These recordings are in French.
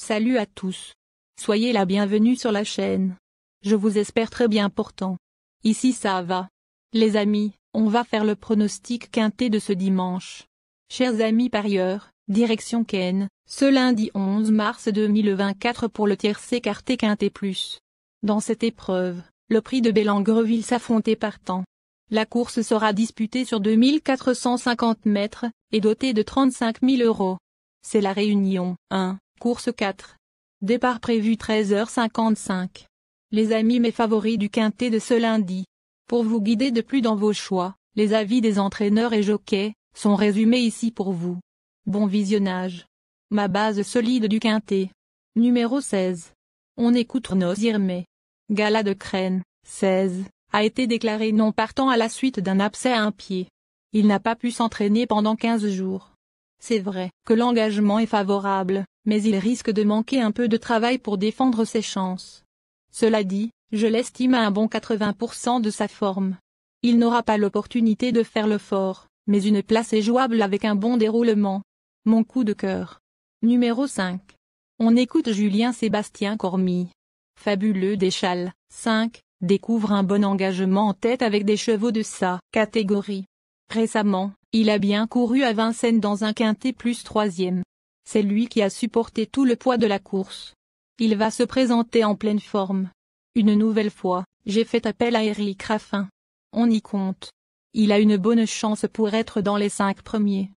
Salut à tous. Soyez la bienvenue sur la chaîne. Je vous espère très bien portant. Ici ça va. Les amis, on va faire le pronostic quintet de ce dimanche. Chers amis parieurs, direction Cannes, ce lundi 11 mars 2024 pour le tiercé écarté quintet plus. Dans cette épreuve, le prix de Bellangreville s'affrontait partant. La course sera disputée sur 2450 mètres, et dotée de 35 000 €. C'est la Réunion 1, course 4. Départ prévu 13h55. Les amis mes favoris du quintet de ce lundi. Pour vous guider de plus dans vos choix, les avis des entraîneurs et jockeys sont résumés ici pour vous. Bon visionnage. Ma base solide du quintet. Numéro 16. On écoute Nos Irmé. Gala de Crène, 16, a été déclaré non partant à la suite d'un abcès à un pied. Il n'a pas pu s'entraîner pendant 15 jours. C'est vrai que l'engagement est favorable, mais il risque de manquer un peu de travail pour défendre ses chances. Cela dit, je l'estime à un bon 80% de sa forme. Il n'aura pas l'opportunité de faire le fort, mais une place est jouable avec un bon déroulement. Mon coup de cœur. Numéro 5. On écoute Julien Sébastien Cormie. Fabuleux d'échelle, 5, découvre un bon engagement en tête avec des chevaux de sa catégorie. Récemment, il a bien couru à Vincennes dans un quintet plus 3e. C'est lui qui a supporté tout le poids de la course. Il va se présenter en pleine forme. Une nouvelle fois, j'ai fait appel à Éric Raffin. On y compte. Il a une bonne chance pour être dans les 5 premiers.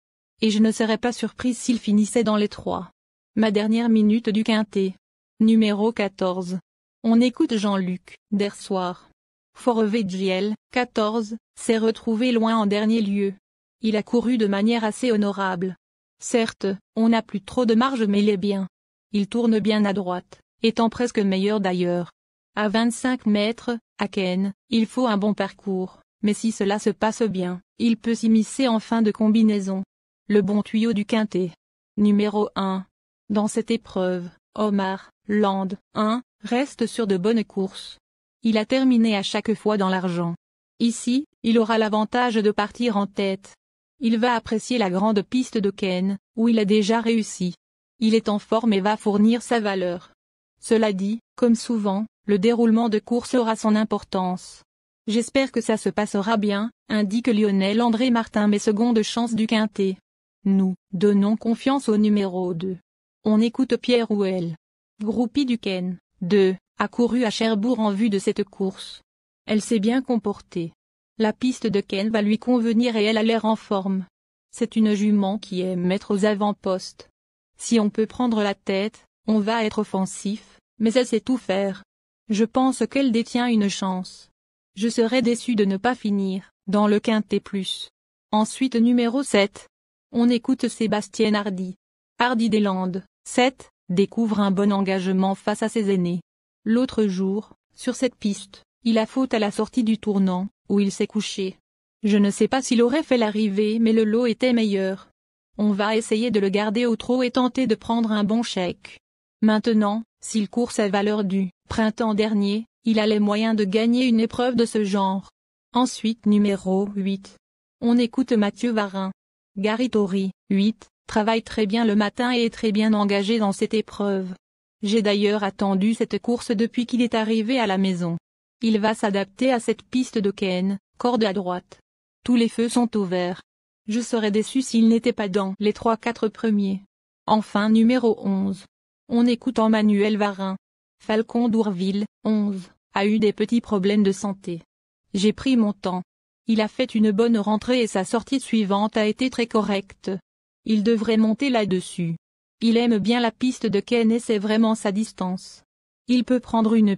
Et je ne serais pas surprise s'il finissait dans les 3. Ma dernière minute du quintet. Numéro 14. On écoute Jean-Luc Dersoir. Forvet-Giel, 14, s'est retrouvé loin en dernier lieu. Il a couru de manière assez honorable. Certes, on n'a plus trop de marge mais il est bien. Il tourne bien à droite, étant presque meilleur d'ailleurs. À 25 mètres, à Cannes, il faut un bon parcours, mais si cela se passe bien, il peut s'immiscer en fin de combinaison. Le bon tuyau du quintet. Numéro 1. Dans cette épreuve, Omar Land 1, reste sur de bonnes courses. Il a terminé à chaque fois dans l'argent. Ici, il aura l'avantage de partir en tête. Il va apprécier la grande piste de Cannes, où il a déjà réussi. Il est en forme et va fournir sa valeur. Cela dit, comme souvent, le déroulement de course aura son importance. J'espère que ça se passera bien, indique Lionel André Martin mes secondes chances du quintet. Nous donnons confiance au numéro 2. On écoute Pierre Houel. Groupie du Cannes, 2, a couru à Cherbourg en vue de cette course. Elle s'est bien comportée. La piste de Cannes va lui convenir et elle a l'air en forme. C'est une jument qui aime mettre aux avant-postes. Si on peut prendre la tête, on va être offensif, mais elle sait tout faire. Je pense qu'elle détient une chance. Je serais déçu de ne pas finir dans le quintet plus. Ensuite numéro 7. On écoute Sébastien Hardy. Hardy des Landes, 7, découvre un bon engagement face à ses aînés. L'autre jour, sur cette piste, il a faute à la sortie du tournant, où il s'est couché. Je ne sais pas s'il aurait fait l'arrivée mais le lot était meilleur. On va essayer de le garder au trot et tenter de prendre un bon chèque. Maintenant, s'il court sa valeur du printemps dernier, il a les moyens de gagner une épreuve de ce genre. Ensuite numéro 8. On écoute Mathieu Varin. Gary Tory, 8, travaille très bien le matin et est très bien engagé dans cette épreuve. J'ai d'ailleurs attendu cette course depuis qu'il est arrivé à la maison. Il va s'adapter à cette piste de Cannes, corde à droite. Tous les feux sont au vert. Je serais déçu s'il n'était pas dans les 3-4 premiers. Enfin numéro 11. On écoute Emmanuel Varin. Falcon d'Ourville, 11, a eu des petits problèmes de santé. J'ai pris mon temps. Il a fait une bonne rentrée et sa sortie suivante a été très correcte. Il devrait monter là-dessus. Il aime bien la piste de Cannes et c'est vraiment sa distance. Il peut prendre une